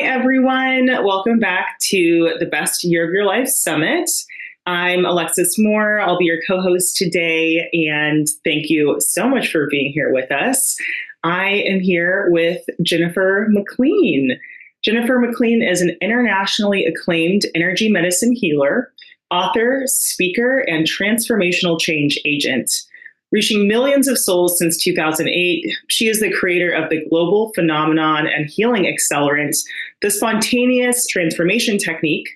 Hi, everyone. Welcome back to the Best Year of Your Life Summit. I'm Alexis Moore. I'll be your co-host today, and thank you so much for being here with us. I am here with Jennifer McLean. Jennifer McLean is an internationally acclaimed energy medicine healer, author, speaker, and transformational change agent. Reaching millions of souls since 2008, she is the creator of the global phenomenon and healing accelerant, the spontaneous transformation technique,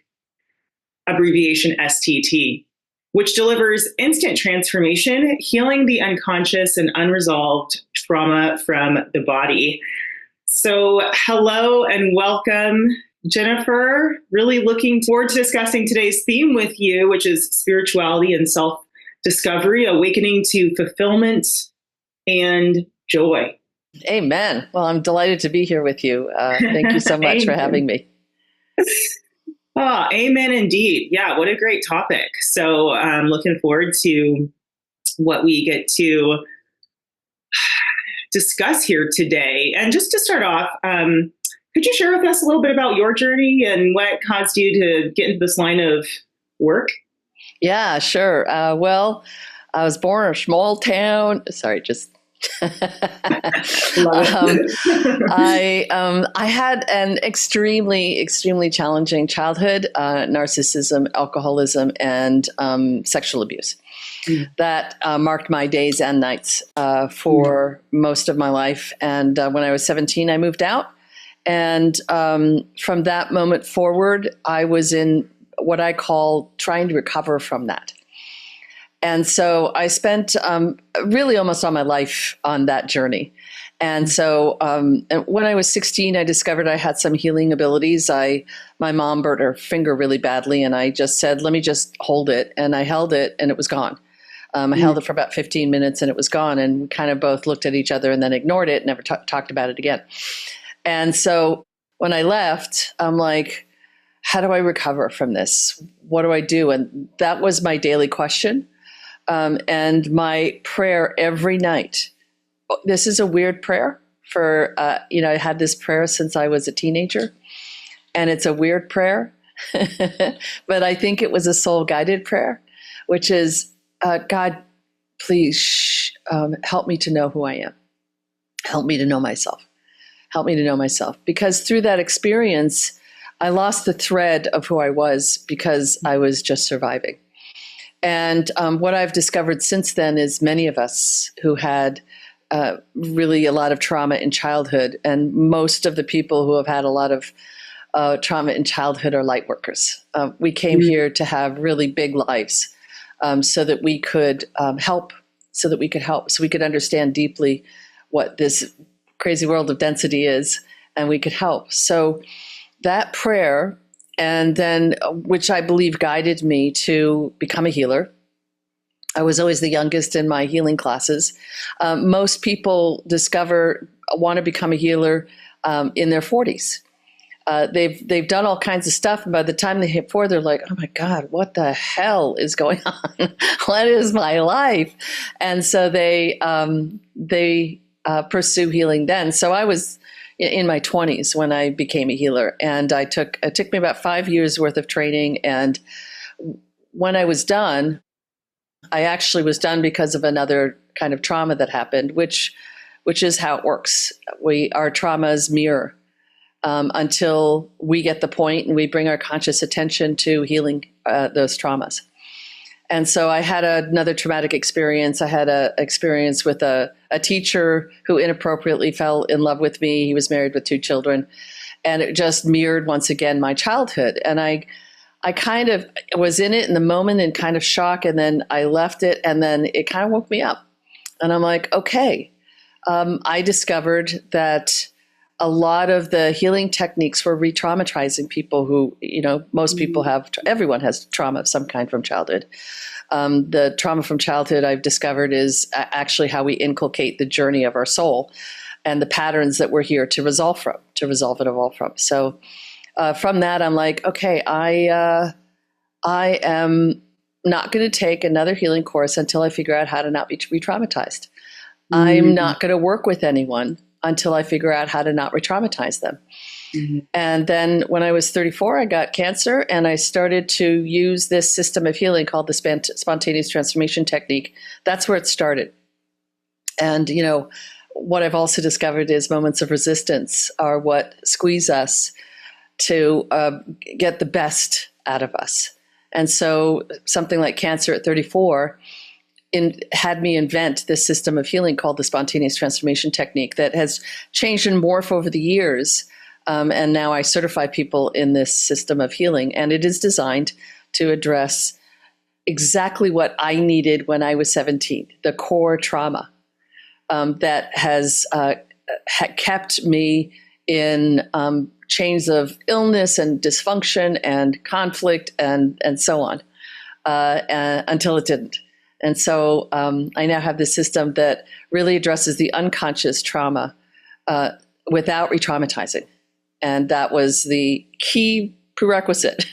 abbreviation STT, which delivers instant transformation, healing the unconscious and unresolved trauma from the body. So, hello and welcome, Jennifer. Really looking forward to discussing today's theme with you, which is spirituality and self-discovery, awakening to fulfillment and joy. Amen. Well, I'm delighted to be here with you. Thank you so much for having me. Oh, amen indeed. Yeah, what a great topic. So I'm looking forward to what we get to discuss here today. And just to start off, could you share with us a little bit about your journey and what caused you to get into this line of work? Yeah, sure. Well, I was born in a small town. Sorry, just. I had an extremely challenging childhood, narcissism, alcoholism, and sexual abuse. That marked my days and nights for most of my life. And when I was 17, I moved out. And from that moment forward, I was in what I call trying to recover from that. And so I spent really almost all my life on that journey. And so when I was 16, I discovered I had some healing abilities. My mom burnt her finger really badly, and I just said, let me just hold it. And I held it, and it was gone. I held it for about 15 minutes, and it was gone. And we kind of both looked at each other and then ignored it, never talked about it again. And so when I left, I'm like, how do I recover from this? What do I do? And that was my daily question. And my prayer every night, this is a weird prayer for, I had this prayer since I was a teenager, and it's a weird prayer, but I think it was a soul guided prayer, which is, God, please help me to know who I am. Help me to know myself. Help me to know myself. Because through that experience, I lost the thread of who I was because I was just surviving. And what I've discovered since then is many of us who had really a lot of trauma in childhood, and most of the people who have had a lot of trauma in childhood are light workers. We came here to have really big lives so that we could help, so we could understand deeply what this crazy world of density is, and we could help. So that prayer, and then which I believe guided me to become a healer. I was always the youngest in my healing classes. Most people want to become a healer in their 40s. They've done all kinds of stuff, and by the time they hit 40, they're like, oh my God, what the hell is going on? What is my life? And so they pursue healing then. So I was in my 20s when I became a healer, and it took me about 5 years worth of training. And when I was done, I actually was done because of another kind of trauma that happened, which is how it works. Our traumas mirror until we get the point and we bring our conscious attention to healing those traumas. And so I had another traumatic experience. I had an experience with a teacher who inappropriately fell in love with me. He was married with 2 children, and it just mirrored once again my childhood. And I kind of was in it in the moment in kind of shock, and then I left it, and then it kind of woke me up. And I'm like, okay. I discovered that a lot of the healing techniques were re-traumatizing people who, most people everyone has trauma of some kind from childhood. The trauma from childhood, I've discovered, is actually how we inculcate the journey of our soul and the patterns that we're here to resolve and evolve from. So from that, I'm like, okay, I am not going to take another healing course until I figure out how to not be re-traumatized. I'm not going to work with anyone until I figure out how to not re-traumatize them. And then when I was 34, I got cancer, and I started to use this system of healing called the spontaneous transformation technique. That's where it started. And, what I've also discovered is moments of resistance are what squeeze us to get the best out of us. And so something like cancer at 34 had me invent this system of healing called the spontaneous transformation technique that has changed and morphed over the years. And now I certify people in this system of healing. And it is designed to address exactly what I needed when I was 17, the core trauma that has kept me in chains of illness and dysfunction and conflict and so on until it didn't. And so I now have this system that really addresses the unconscious trauma without re-traumatizing. And that was the key prerequisite.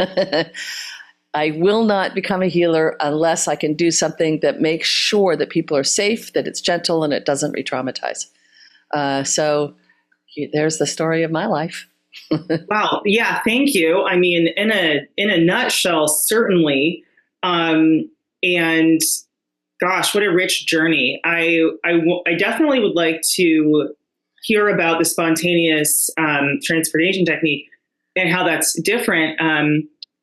I will not become a healer unless I can do something that makes sure that people are safe, that it's gentle, and it doesn't re-traumatize. So there's the story of my life. Wow. Yeah. Thank you. I mean, in a nutshell, certainly. And gosh, what a rich journey. I definitely would like to hear about the spontaneous transformation technique and how that's different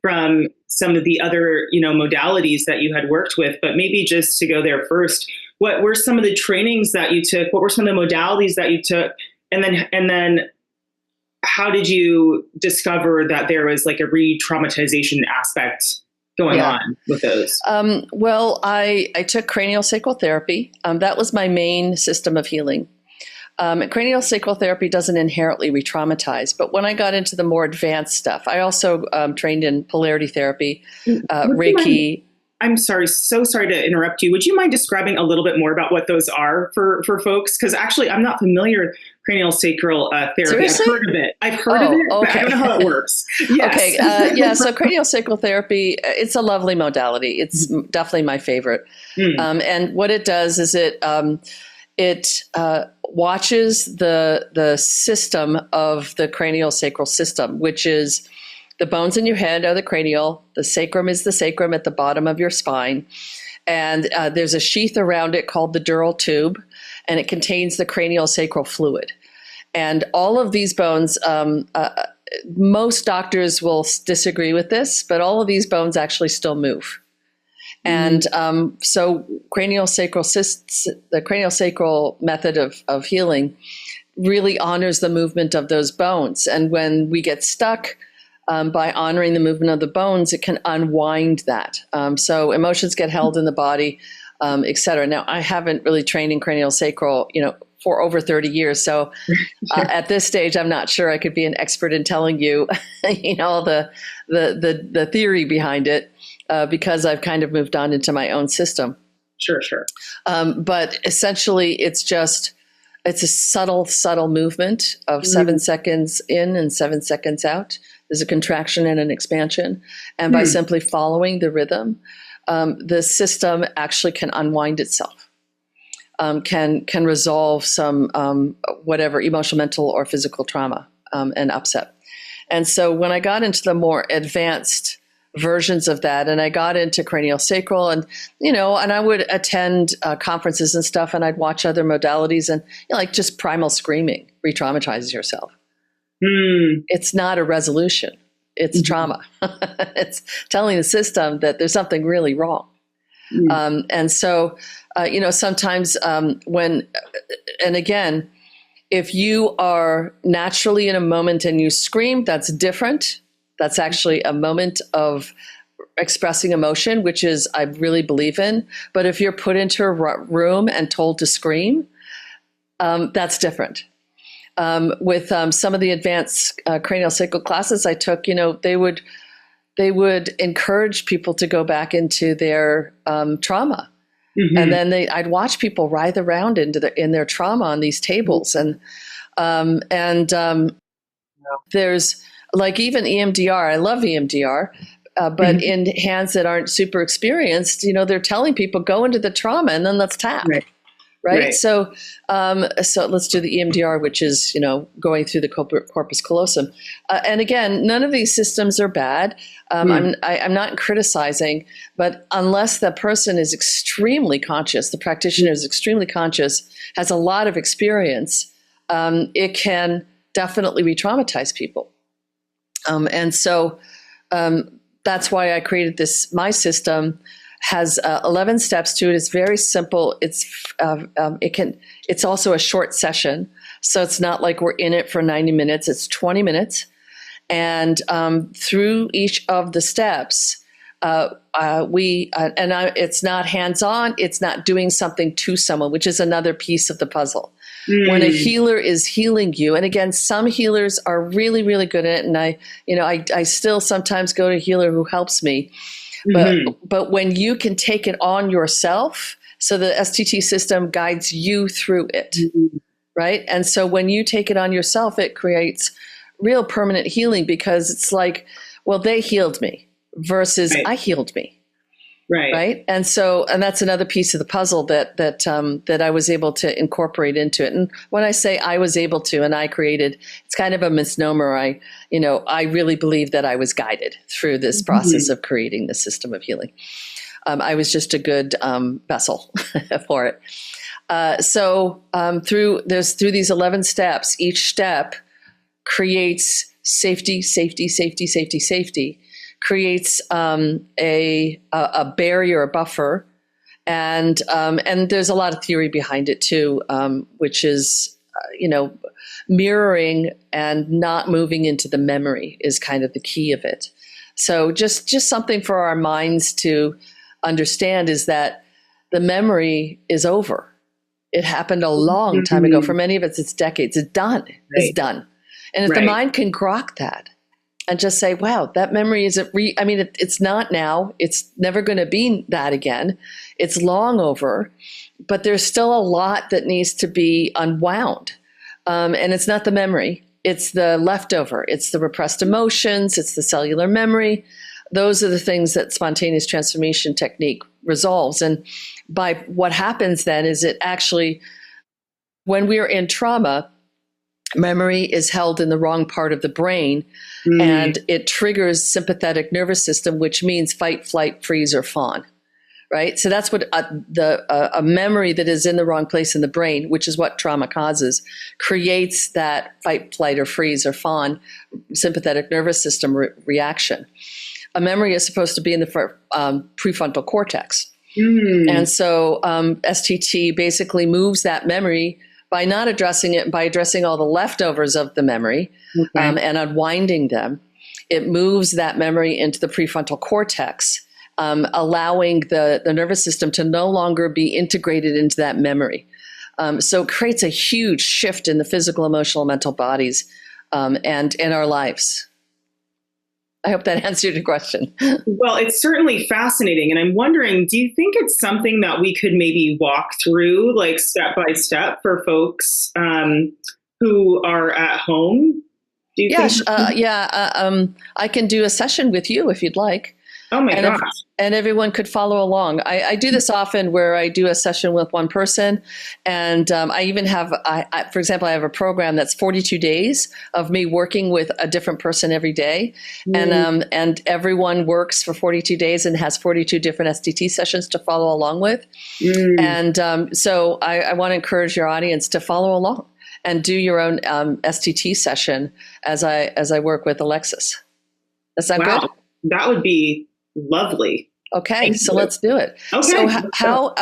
from some of the other, modalities that you had worked with. But maybe just to go there first, what were some of the trainings that you took? What were some of the modalities that you took? And then how did you discover that there was like a re-traumatization aspect going on with those? Well, I took craniosacral therapy. That was my main system of healing. Craniosacral therapy doesn't inherently re-traumatize, but when I got into the more advanced stuff, I also trained in polarity therapy, Reiki. I'm sorry, so sorry to interrupt you. Would you mind describing a little bit more about what those are for folks? Because actually, I'm not familiar with craniosacral therapy. Seriously? I've heard of it, okay. but I don't know how it works. Yes. Okay, so craniosacral therapy, it's a lovely modality. It's definitely my favorite. And what it does is it watches the system of the craniosacral system, which is the bones in your head are the cranial, the sacrum is the sacrum at the bottom of your spine, and there's a sheath around it called the dural tube, and it contains the craniosacral fluid. And all of these bones, most doctors will disagree with this, but all of these bones actually still move. And so the craniosacral method of healing really honors the movement of those bones. And when we get stuck, by honoring the movement of the bones, it can unwind that. So emotions get held in the body, et cetera. Now, I haven't really trained in craniosacral, for over 30 years. So at this stage, I'm not sure I could be an expert in telling you, the theory behind it. Because I've kind of moved on into my own system. Sure. But essentially, it's a subtle movement of 7 seconds in and 7 seconds out. There's a contraction and an expansion. And by simply following the rhythm, the system actually can unwind itself, can resolve some whatever emotional, mental, or physical trauma and upset. And so when I got into the more advanced versions of that, and I got into craniosacral, and and I would attend conferences and stuff, and I'd watch other modalities, and like just primal screaming re-traumatizes yourself. It's not a resolution; it's trauma. It's telling the system that there's something really wrong. And so, sometimes when, and again, if you are naturally in a moment and you scream, that's different. That's actually a moment of expressing emotion, which is I really believe in. But if you're put into a room and told to scream, that's different. With some of the advanced craniosacral classes I took, they would encourage people to go back into their trauma, and then I'd watch people writhe around in their trauma on these tables, and there's. Like even EMDR, I love EMDR, but in hands that aren't super experienced, they're telling people go into the trauma and then let's tap, right? So let's do the EMDR, which is, going through the corpus callosum. And again, none of these systems are bad. I'm not criticizing, but unless the person is extremely conscious, the practitioner is extremely conscious, has a lot of experience, it can definitely re-traumatize people. And so that's why I created this. My system has 11 steps to it. It's very simple. It's also a short session. So it's not like we're in it for 90 minutes. It's 20 minutes. And through each of the steps, it's not hands-on. It's not doing something to someone, which is another piece of the puzzle. When a healer is healing you, and again, some healers are really, really good at it. And I still sometimes go to a healer who helps me. But when you can take it on yourself, so the STT system guides you through it, right? And so when you take it on yourself, it creates real permanent healing, because it's like, well, they healed me versus I healed me. Right. And that's another piece of the puzzle that I was able to incorporate into it. And when I say I was able to, and I created, it's kind of a misnomer. I really believe that I was guided through this process of creating the system of healing. I was just a good vessel for it. Through these 11 steps, each step creates safety, creates a barrier, a buffer, and there's a lot of theory behind it too, which is mirroring and not moving into the memory is kind of the key of it. So just something for our minds to understand is that the memory is over. It happened a long time ago. For many of us, it's decades. It's done. It's done. And if the mind can grok that, and just say, wow, that memory isn't it's not now. It's never going to be that again. It's long over, but there's still a lot that needs to be unwound. And it's not the memory. It's the leftover. It's the repressed emotions. It's the cellular memory. Those are the things that spontaneous transformation technique resolves. And by what happens then is it actually, when we're in trauma, memory is held in the wrong part of the brain, and it triggers sympathetic nervous system, which means fight, flight, freeze, or fawn, right? So that's what a memory that is in the wrong place in the brain, which is what trauma causes, creates that fight, flight, or freeze, or fawn sympathetic nervous system reaction. A memory is supposed to be in the prefrontal cortex. And so STT basically moves that memory by not addressing it, by addressing all the leftovers of the memory and unwinding them. It moves that memory into the prefrontal cortex, allowing the nervous system to no longer be integrated into that memory. So it creates a huge shift in the physical, emotional, mental bodies and in our lives. I hope that answered your question. Well, it's certainly fascinating. And I'm wondering, do you think it's something that we could maybe walk through, like step by step, for folks who are at home? Do you think? I can do a session with you if you'd like. Oh my gosh. And everyone could follow along. I do this often where I do a session with one person. And I even have, for example, I have a program that's 42 days of me working with a different person every day. And everyone works for 42 days and has 42 different STT sessions to follow along with. And so I want to encourage your audience to follow along and do your own STT session as I work with Alexis. Does that good? That would be lovely. Okay, so let's do it. Okay. So how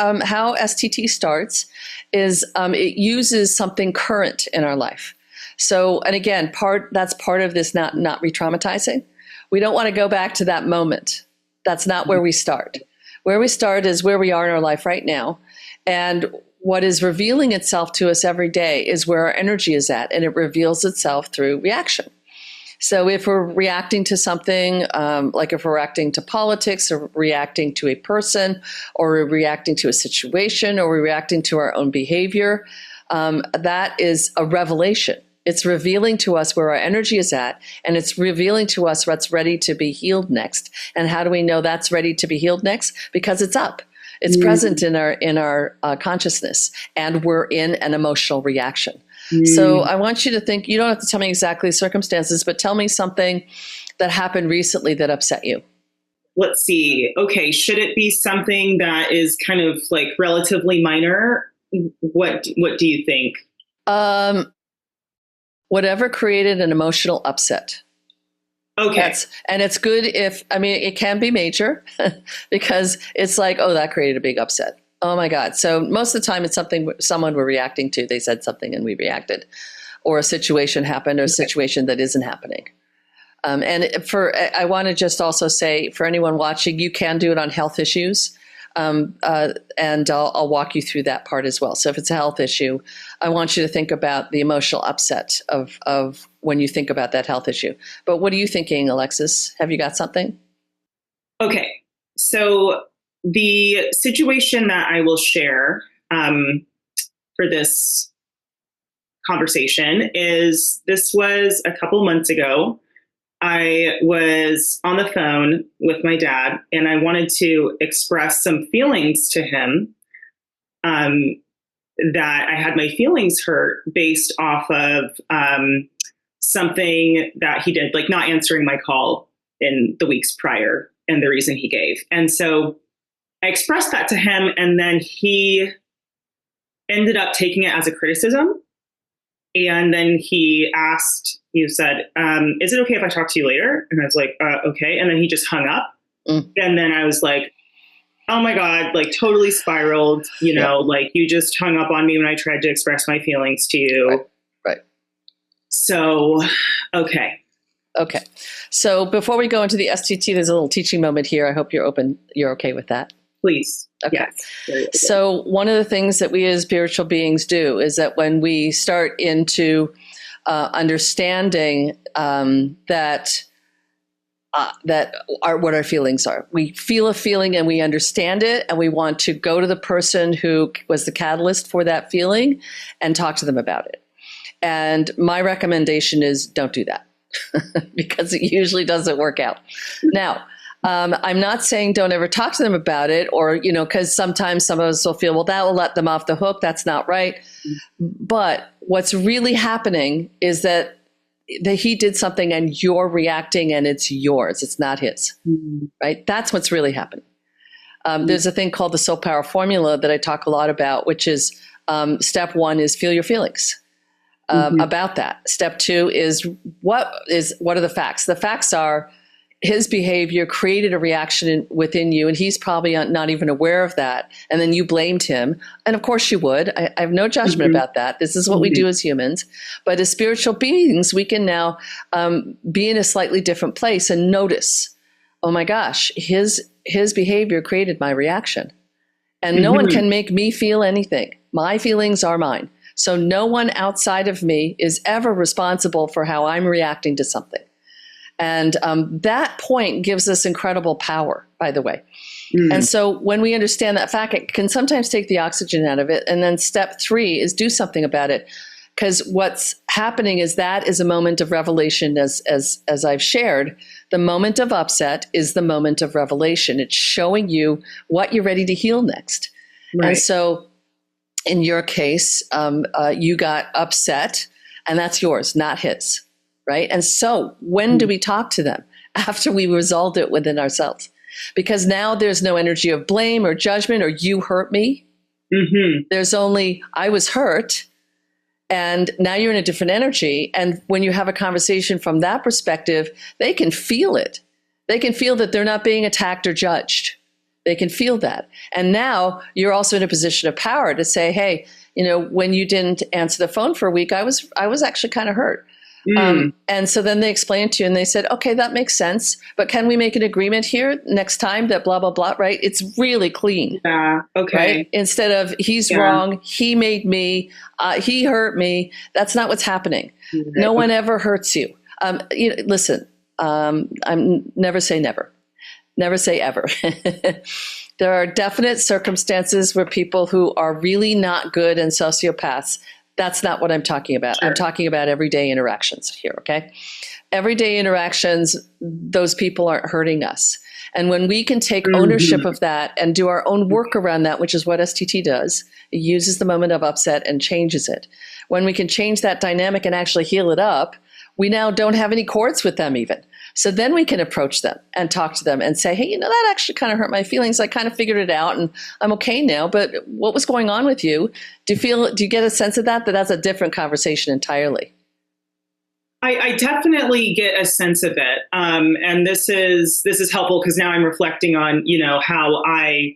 STT starts is it uses something current in our life. So, and again, that's part of this not re-traumatizing. We don't want to go back to that moment. That's not where we start. Where we start is where we are in our life right now. And what is revealing itself to us every day is where our energy is at, and it reveals itself through reaction. So if we're reacting to something, like if we're reacting to politics or reacting to a person or we're reacting to a situation or we're reacting to our own behavior, that is a revelation. It's revealing to us where our energy is at, and it's revealing to us what's ready to be healed next. And how do we know that's ready to be healed next? Because it's up. It's present in our consciousness, and we're in an emotional reaction. So I want you to think, you don't have to tell me exactly the circumstances, but tell me something that happened recently that upset you. Let's see. Okay. Should it be something that is kind of like relatively minor? What do you think? Whatever created an emotional upset. Okay. And it's good if, I mean, it can be major because it's like, oh, that created a big upset. Oh my God. So most of the time it's something someone we're reacting to. They said something and we reacted, or a situation happened, or a situation that isn't happening. I want to just also say, for anyone watching, you can do it on health issues. And I'll walk you through that part as well. So if it's a health issue, I want you to think about the emotional upset of when you think about that health issue. But what are you thinking, Alexis? Have you got something? Okay. So the situation that I will share for this conversation is, this was a couple months ago. I was on the phone with my dad, and I wanted to express some feelings to him, that I had my feelings hurt based off of something that he did, like not answering my call in the weeks prior, and the reason he gave. And so I expressed that to him, and then he ended up taking it as a criticism. And then he said, is it okay if I talk to you later? And I was like, okay. And then he just hung up. And then I was like, oh my God, like totally spiraled, like you just hung up on me when I tried to express my feelings to you. Right. So, okay. Okay. So before we go into the STT, there's a little teaching moment here. I hope you're okay with that. Please. Okay. Yes. So one of the things that we as spiritual beings do is that when we start into understanding what our feelings are, we feel a feeling and we understand it, and we want to go to the person who was the catalyst for that feeling and talk to them about it. And my recommendation is don't do that because it usually doesn't work out. Now, I'm not saying don't ever talk to them about it, or, because sometimes some of us will feel, well, that will let them off the hook. That's not right. But what's really happening is that he did something and you're reacting, and it's yours. It's not his, right? That's what's really happening. There's a thing called the Soul Power Formula that I talk a lot about, which is step one is feel your feelings about that. Step two is what are the facts? The facts are, his behavior created a reaction within you, and he's probably not even aware of that. And then you blamed him. And of course you would. I have no judgment about that. This is what we do as humans. But as spiritual beings, we can now be in a slightly different place and notice, oh my gosh, his behavior created my reaction. And no one can make me feel anything. My feelings are mine. So no one outside of me is ever responsible for how I'm reacting to something. And that point gives us incredible power, by the way. And so when we understand that fact, it can sometimes take the oxygen out of it. And then step three is do something about it. Because what's happening is that is a moment of revelation, as I've shared. The moment of upset is the moment of revelation. It's showing you what you're ready to heal next. Right. And so in your case, you got upset, and that's yours, not his. Right. And so when do we talk to them? After we resolved it within ourselves, because now there's no energy of blame or judgment or you hurt me. There's only I was hurt. And now you're in a different energy. And when you have a conversation from that perspective, they can feel it. They can feel that they're not being attacked or judged. They can feel that. And now you're also in a position of power to say, hey, when you didn't answer the phone for a week, I was actually kind of hurt. And so then they explained to you and they said, okay, that makes sense. But can we make an agreement here next time that blah, blah, blah, right? It's really clean. Yeah. Okay. Right? Instead of he's wrong, he made me, he hurt me. That's not what's happening. No one ever hurts you. Listen, I'm never say never. Never say ever. There are definite circumstances where people who are really not good and sociopaths, that's not what I'm talking about. Sure. I'm talking about everyday interactions here, okay? Everyday interactions, those people aren't hurting us. And when we can take ownership of that and do our own work around that, which is what STT does, it uses the moment of upset and changes it. When we can change that dynamic and actually heal it up, we now don't have any cords with them even. So then we can approach them and talk to them and say, hey, that actually kind of hurt my feelings. I kind of figured it out and I'm okay now, but what was going on with you? Do you get a sense of that that's a different conversation entirely? I definitely get a sense of it. And this is helpful because now I'm reflecting on, how I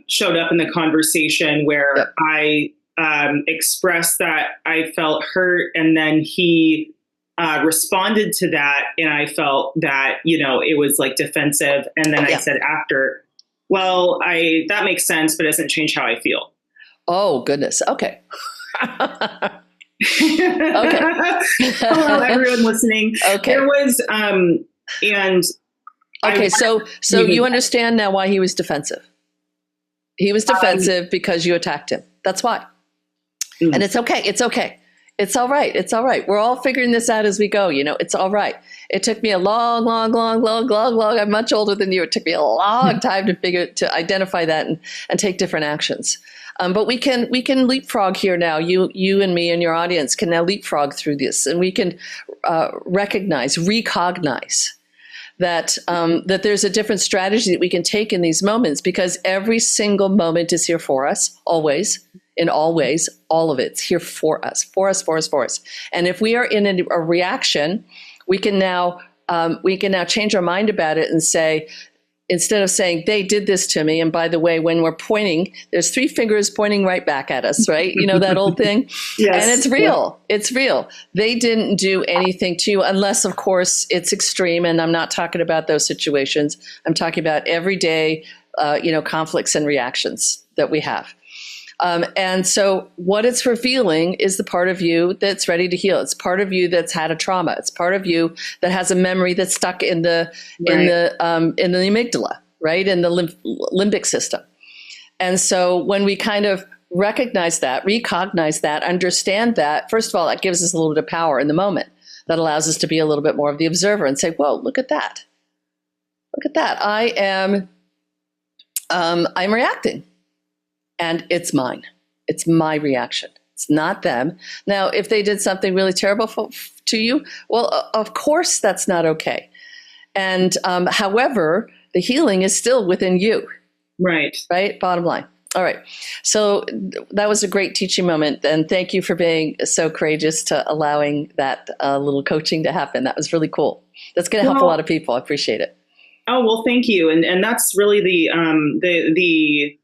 showed up in the conversation where I expressed that I felt hurt, and then he responded to that, and I felt that, it was like defensive. And then I said after, well, that makes sense, but it doesn't change how I feel. Oh, goodness. Okay. Okay. Hello, everyone listening. Okay. There was, and okay. So you understand now why he was defensive. He was defensive because you attacked him. That's why. And it's okay. It's okay. It's all right. It's all right. We're all figuring this out as we go. It's all right. It took me a long, I'm much older than you. It took me a long time to identify that and take different actions. But we can leapfrog here now. You and me and your audience can now leapfrog through this, and we can recognize that that there's a different strategy that we can take in these moments, because every single moment is here for us, always, in all ways, all of it's here for us. And if we are in a reaction, we can now change our mind about it and say, instead of saying, they did this to me, and by the way, when we're pointing, there's 3 fingers pointing right back at us, right? That old thing? Yes. And it's real. Yeah. It's real. They didn't do anything to you, unless, of course, it's extreme, and I'm not talking about those situations. I'm talking about everyday, conflicts and reactions that we have. And so what it's revealing is the part of you that's ready to heal. It's part of you that's had a trauma. It's part of you that has a memory that's stuck in the amygdala, right? In the limbic system. And so when we kind of recognize that, understand that, first of all, that gives us a little bit of power in the moment. That allows us to be a little bit more of the observer and say, whoa, look at that. Look at that. I'm reacting. And it's mine. It's my reaction. It's not them. Now, if they did something really terrible to you, well, of course, that's not okay. And however, the healing is still within you. Right. Right? Bottom line. All right. So that was a great teaching moment. And thank you for being so courageous to allowing that little coaching to happen. That was really cool. That's going to help a lot of people. I appreciate it. Oh, well, thank you. And that's really the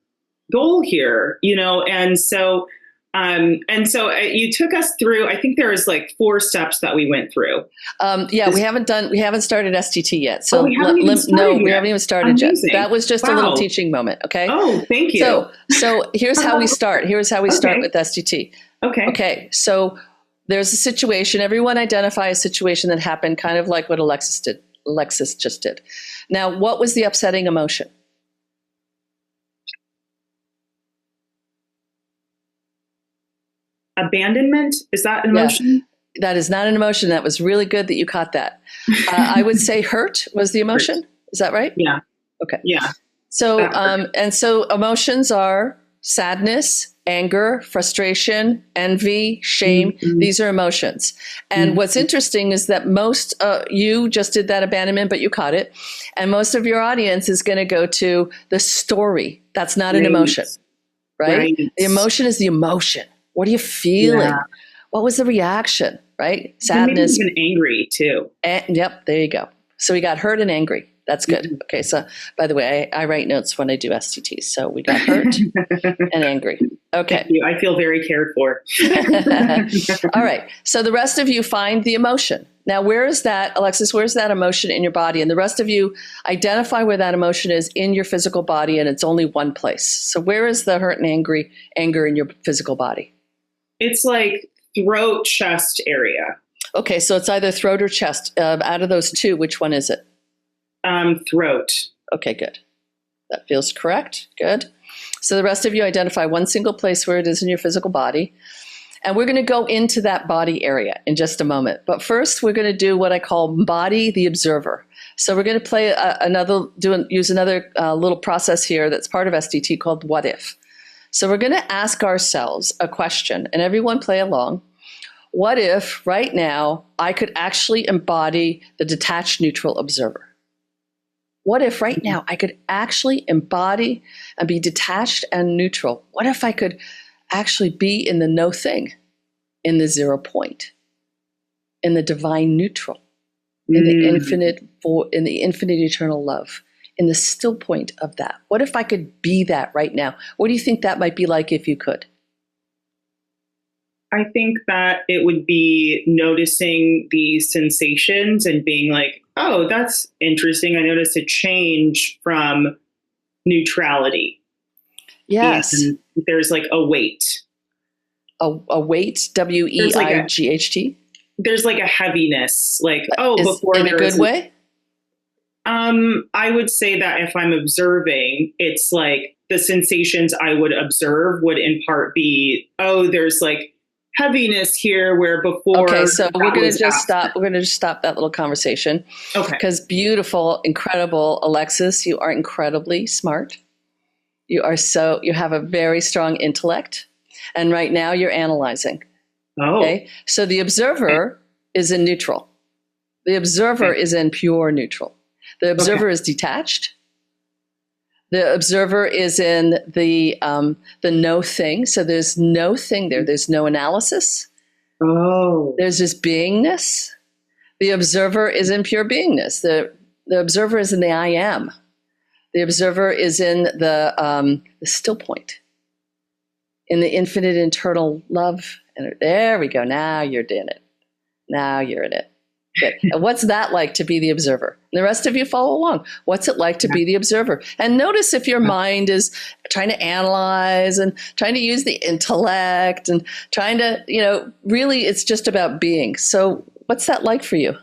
goal here, and so you took us through, I think there was like 4 steps that we went through. We haven't started STT yet. So we haven't even started yet. That was just a little teaching moment. Okay. Oh, thank you. So here's how we start. Start with STT. Okay. Okay. So there's a situation. Everyone identify a situation that happened, kind of like what Alexis just did. Now, what was the upsetting emotion? Abandonment? Is that an emotion? Yeah, that is not an emotion. That was really good that you caught that. I would say hurt was the emotion. Hurt. Is that right? Yeah. Okay. Yeah. So, so emotions are sadness, anger, frustration, envy, shame. Mm-hmm. These are emotions. And what's interesting is that most, you just did that abandonment, but you caught it. And most of your audience is going to go to the story. That's not an emotion, right? The emotion is the emotion. What are you feeling? Yeah. What was the reaction, right? Sadness. Maybe even angry too. Yep, there you go. So we got hurt and angry. That's good. Mm-hmm. Okay, so by the way, I write notes when I do STTs. So we got hurt and angry. Okay. Thank you. I feel very cared for. All right. So the rest of you find the emotion. Now, where is that, Alexis, where's that emotion in your body? And the rest of you identify where that emotion is in your physical body, and it's only one place. So where is the hurt and anger in your physical body? It's like throat, chest area. Okay, so it's either throat or chest. Out of those 2, which one is it? Throat. Okay, good. That feels correct. Good. So the rest of you identify one single place where it is in your physical body. And we're going to go into that body area in just a moment. But first, we're going to do what I call body the observer. So we're going to play use another little process here that's part of SDT called what if. So we're going to ask ourselves a question, and everyone play along. What if right now I could actually embody the detached neutral observer? What if right now I could actually embody and be detached and neutral? What if I could actually be in the no thing, in the 0 point, in the divine neutral, in the infinite eternal love, in the still point of that? What if I could be that right now? What do you think that might be like if you could? I think that it would be noticing the sensations and being like, oh, that's interesting. I noticed a change from neutrality. Yes. And there's like a weight. A weight, W-E-I-G-H-T? There's like a heaviness, like, before in a good way? I would say that if I'm observing, it's like the sensations I would observe would in part be, there's like heaviness here where before. Okay, so we're going to just stop. We're going to just stop that little conversation. Okay. Because beautiful, incredible Alexis, you are incredibly smart. You have a very strong intellect. And right now you're analyzing. Oh. Okay. So the observer is in neutral. The observer is in pure neutral. The observer is detached. The observer is in the no thing. So there's no thing there. There's no analysis. Oh. There's just beingness. The observer is in pure beingness. The observer is in the I am. The observer is in the still point, in the infinite internal love. And there we go. Now you're in it. Now you're in it. Good. And what's that like to be the observer? And the rest of you follow along. What's it like to be the observer? And notice if your mind is trying to analyze and trying to use the intellect and trying to, really it's just about being. So what's that like for you?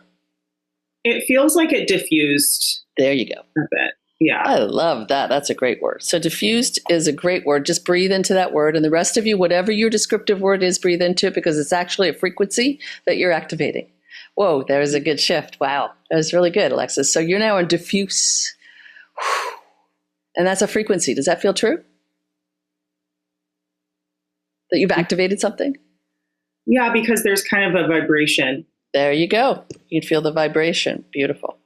It feels like it diffused. There you go. A bit. Yeah. I love that. That's a great word. So diffused is a great word. Just breathe into that word. And the rest of you, whatever your descriptive word is, breathe into it because it's actually a frequency that you're activating. Whoa, there's a good shift. Wow. That was really good, Alexis. So you're now in diffuse. And that's a frequency. Does that feel true? That you've activated something? Yeah, because there's kind of a vibration. There you go. You'd feel the vibration. Beautiful.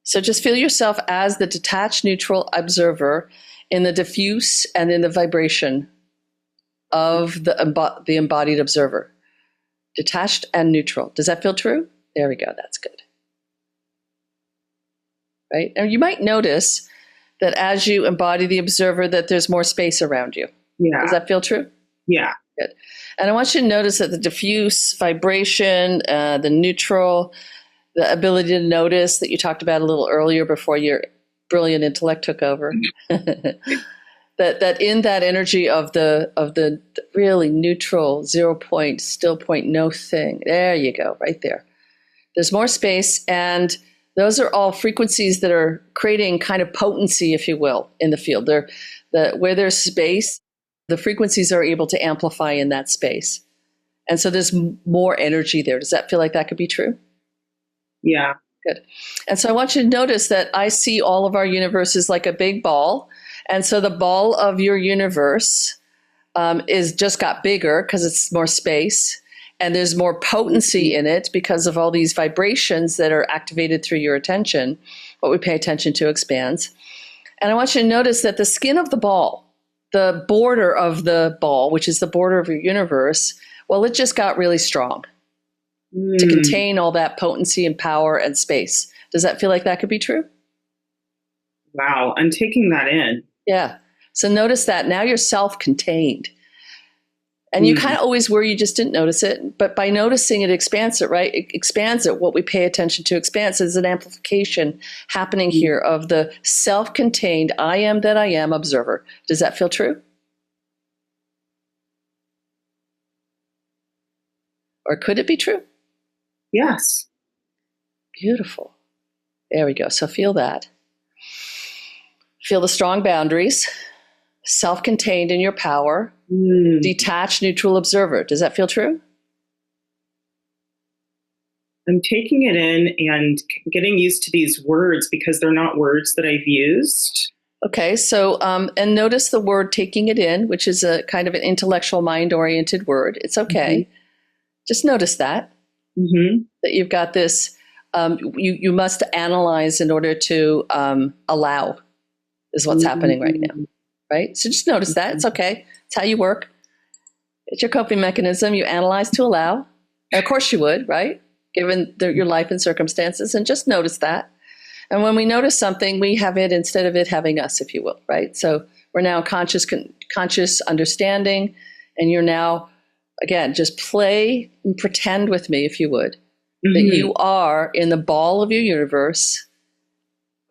So just feel yourself as the detached neutral observer in the diffuse and in the vibration of the embodied observer. Detached and neutral. Does that feel true? There we go. That's good. Right? And you might notice that as you embody the observer, that there's more space around you. Yeah. Does that feel true? Yeah. Good. And I want you to notice that the diffuse vibration, the neutral, the ability to notice that you talked about a little earlier before your brilliant intellect took over. that in that energy of the really neutral 0 point, still point, no thing. There you go, right there. There's more space, and those are all frequencies that are creating kind of potency, if you will, in the field. Where there's space, the frequencies are able to amplify in that space. And so there's more energy there. Does that feel like that could be true? Yeah. Good. And so I want you to notice that I see all of our universes like a big ball. And so the ball of your universe is just got bigger because it's more space. And there's more potency in it because of all these vibrations that are activated through your attention. What we pay attention to expands. And I want you to notice that the skin of the ball, the border of the ball, which is the border of your universe, well, it just got really strong to contain all that potency and power and space. Does that feel like that could be true? Wow, I'm taking that in. Yeah. So notice that now you're self-contained. And you kind of always were, you just didn't notice it. But by noticing it expands it, right? It expands it. What we pay attention to expands. There's an amplification happening here of the self-contained I am that I am observer. Does that feel true? Or could it be true? Yes. Beautiful. There we go. So feel that. Feel the strong boundaries. self-contained in your power, detached, neutral observer. Does that feel true? I'm taking it in and getting used to these words because they're not words that I've used. Okay, so, and notice the word taking it in, which is a kind of an intellectual, mind-oriented word. It's okay. Just notice that, that you've got this, you must analyze in order to allow is what's happening right now, right? So just notice that. It's okay. It's how you work. It's your coping mechanism. You analyze to allow. And of course you would, right? Given your life and circumstances, and just notice that. And when we notice something, we have it instead of it having us, if you will, right? So we're now conscious understanding, and you're now, again, just play and pretend with me, if you would, that you are in the ball of your universe,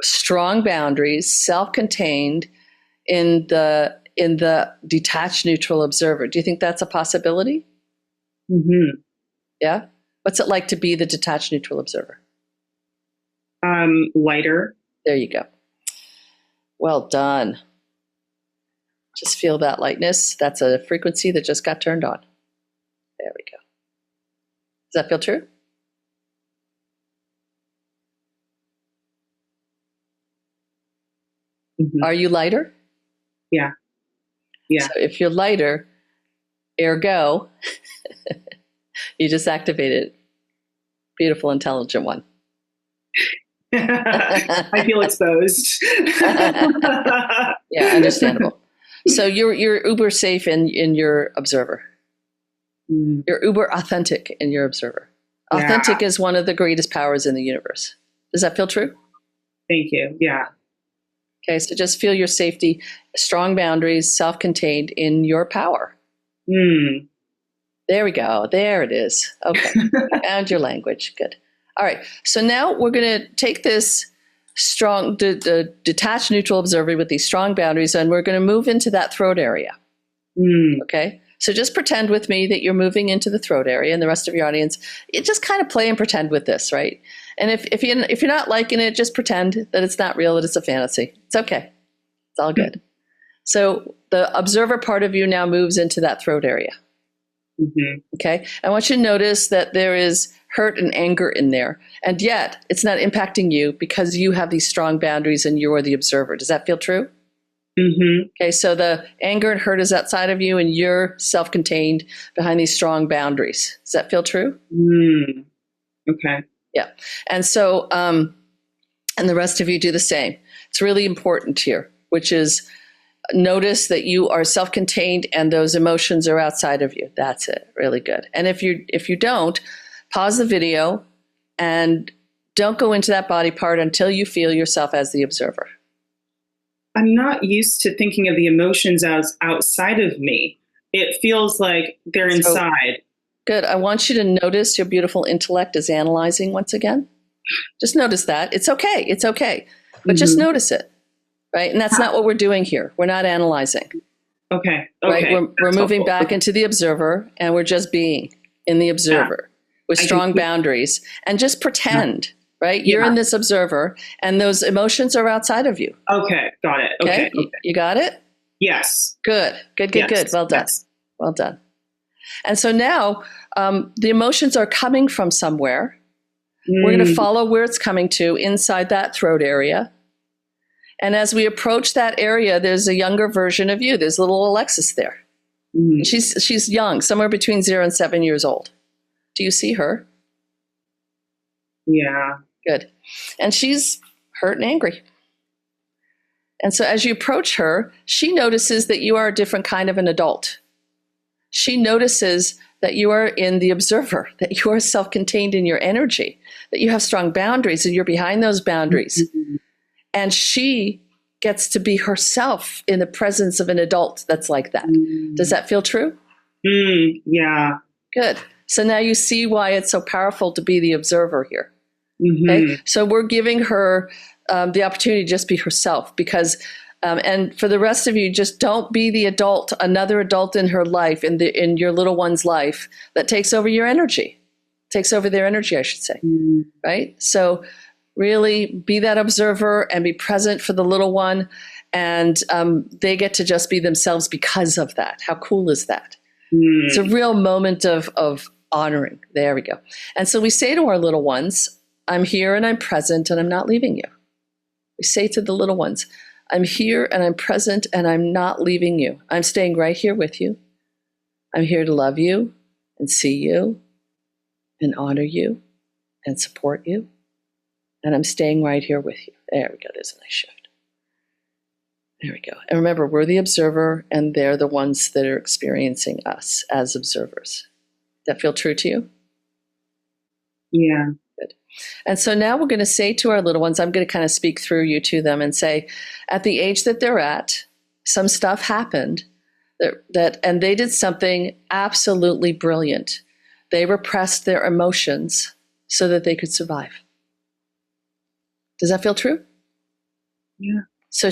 strong boundaries, self-contained in the detached, neutral observer. Do you think that's a possibility? Yeah? What's it like to be the detached, neutral observer? Lighter. There you go. Well done. Just feel that lightness. That's a frequency that just got turned on. There we go. Does that feel true? Are you lighter? Yeah. So if you're lighter, ergo, you just activated beautiful, intelligent one. I feel exposed. Yeah, understandable. So you're uber safe in your observer. You're uber authentic in your observer. Authentic is one of the greatest powers in the universe. Does that feel true? Thank you. Yeah. Okay, so just feel your safety, strong boundaries, self-contained in your power. There we go. There it is. Okay. And your language. Good. All right. So now we're going to take this strong, the detached neutral observer with these strong boundaries, and we're going to move into that throat area. Okay. So just pretend with me that you're moving into the throat area, and the rest of your audience, you just kind of play and pretend with this, right? And if you're not liking it, just pretend that it's not real, that it's a fantasy. It's okay. It's all good. So the observer part of you now moves into that throat area. Okay. I want you to notice that there is hurt and anger in there, and yet it's not impacting you because you have these strong boundaries and you're the observer. Does that feel true? Okay. So the anger and hurt is outside of you, and you're self-contained behind these strong boundaries. Does that feel true? Okay. Yeah. And so, and the rest of you do the same. It's really important here, which is notice that you are self-contained and those emotions are outside of you. That's it. Really good. And if you don't, pause the video and don't go into that body part until you feel yourself as the observer. I'm not used to thinking of the emotions as outside of me. It feels like they're inside. Good. I want you to notice your beautiful intellect is analyzing once again. Just notice that. It's okay. It's okay. But just notice it. Right? And that's not what we're doing here. We're not analyzing. Okay. Right? We're moving back into the observer, and we're just being in the observer with strong boundaries. And just pretend, right? You're in this observer, and those emotions are outside of you. Okay. Got it. Okay. You got it? Yes. Good. Well done. Well done. And so now the emotions are coming from somewhere. We're going to follow where it's coming to inside that throat area. And as we approach that area, there's a younger version of you. There's little Alexis there. She's young, somewhere between 0 and 7 years old. Do you see her? Yeah. Good. And she's hurt and angry. And so as you approach her, she notices that you are a different kind of an adult. She notices that you are in the observer, that you are self-contained in your energy, that you have strong boundaries and you're behind those boundaries. And she gets to be herself in the presence of an adult that's like that. Does that feel true? Yeah. Good. So now you see why it's so powerful to be the observer here. Okay? So we're giving her the opportunity to just be herself because, and for the rest of you, just don't be the adult, another adult in her life, in your little one's life that takes over your energy, takes over their energy, I should say. Right? So really be that observer and be present for the little one And they get to just be themselves because of that. How cool is that? It's a real moment of honoring. There we go. And so we say to our little ones, I'm here and I'm present and I'm not leaving you. We say to the little ones, I'm here and I'm present and I'm not leaving you. I'm staying right here with you. I'm here to love you and see you and honor you and support you. And I'm staying right here with you. There we go. There's a nice shift. There we go. And remember, we're the observer and they're the ones that are experiencing us as observers. That feel true to you? Yeah. Good. And so now we're going to say to our little ones, I'm going to kind of speak through you to them and say, at the age that they're at, some stuff happened and they did something absolutely brilliant. They repressed their emotions so that they could survive. Does that feel true? Yeah. So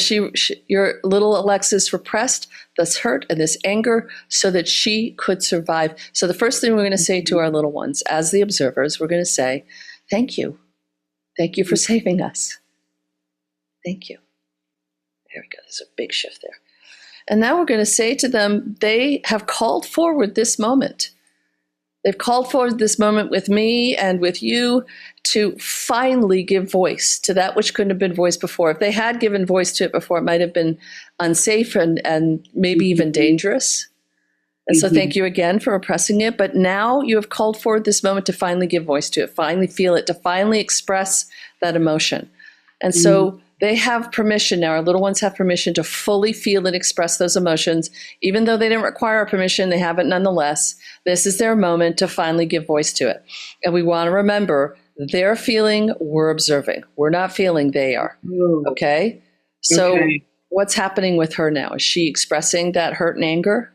your little Alexis repressed this hurt and this anger so that she could survive. So the first thing we're going to say to our little ones, as the observers, we're going to say, thank you. Thank you for saving us. Thank you. There we go. There's a big shift there. And now we're going to say to them, they have called forward this moment. They've called forward this moment with me and with you to finally give voice to that which couldn't have been voiced before. If they had given voice to it before, it might have been unsafe and maybe even dangerous. And so thank you again for repressing it. But now you have called forward this moment to finally give voice to it, finally feel it, to finally express that emotion. And so they have permission now. Our little ones have permission to fully feel and express those emotions. Even though they didn't require our permission, they have it nonetheless. This is their moment to finally give voice to it. And we want to remember, they're feeling, we're observing. We're not feeling, they are. Okay? So what's happening with her now? Is she expressing that hurt and anger?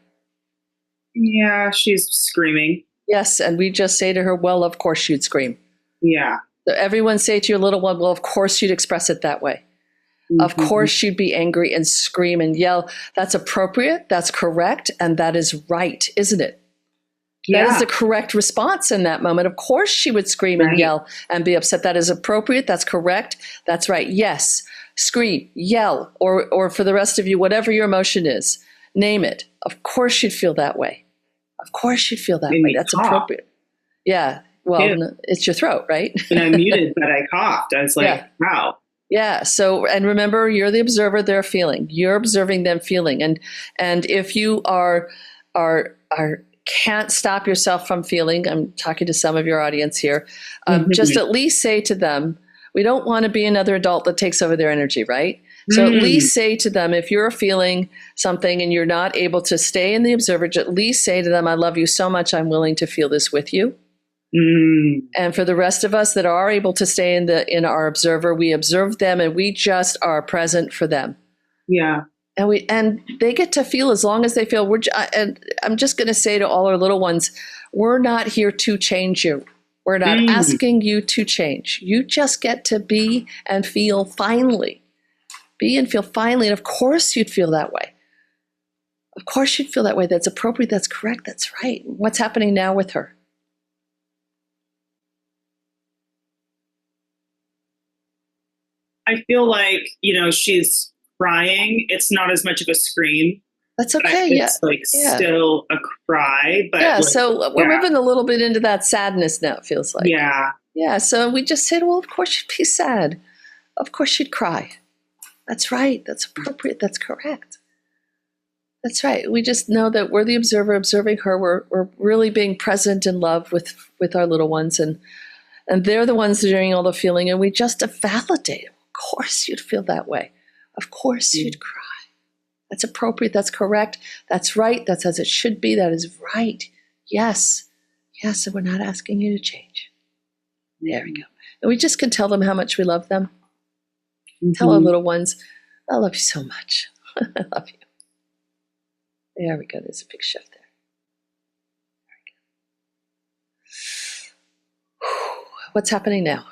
Yeah, she's screaming. Yes, and we just say to her, well, of course you'd scream. Yeah. So everyone say to your little one, well, of course you'd express it that way. Of course you'd be angry and scream and yell. That's appropriate, that's correct, and that is right, isn't it? Yeah. That is the correct response in that moment. Of course she would scream and yell and be upset. That is appropriate, that's correct, that's right. Yes, scream, yell, or for the rest of you, whatever your emotion is, name it. Of course you'd feel that way. Of course you'd feel that way. That's appropriate. Yeah, well, it's your throat, right? And I muted, but I coughed. I was like, wow. Yeah. So, and remember, you're the observer they're feeling. You're observing them feeling. And if you are can't stop yourself from feeling, I'm talking to some of your audience here, just at least say to them, we don't want to be another adult that takes over their energy, right? So at least say to them, if you're feeling something and you're not able to stay in the observer, at least say to them, I love you so much, I'm willing to feel this with you. And for the rest of us that are able to stay in our observer, we observe them and we just are present for them. Yeah. And they get to feel as long as they feel. And I'm just going to say to all our little ones, we're not here to change you. We're not asking you to change. You just get to be and feel finally. Be and feel finally. And of course you'd feel that way. Of course you'd feel that way. That's appropriate. That's correct. That's right. What's happening now with her? I feel like, she's crying. It's not as much of a scream. That's okay. It's still a cry. But so we're moving a little bit into that sadness now, it feels like. Yeah. Yeah. So we just said, well, of course she'd be sad. Of course she'd cry. That's right. That's appropriate. That's correct. That's right. We just know that we're the observer observing her. We're really being present in love with our little ones. And they're the ones that are doing all the feeling. And we just validate. Of course you'd feel that way. Of course you'd cry. That's appropriate. That's correct. That's right. That's as it should be. That is right. Yes. Yes. And we're not asking you to change. There we go. And we just can tell them how much we love them. Tell our little ones, I love you so much. I love you. There we go. There's a big shift there. What's happening now?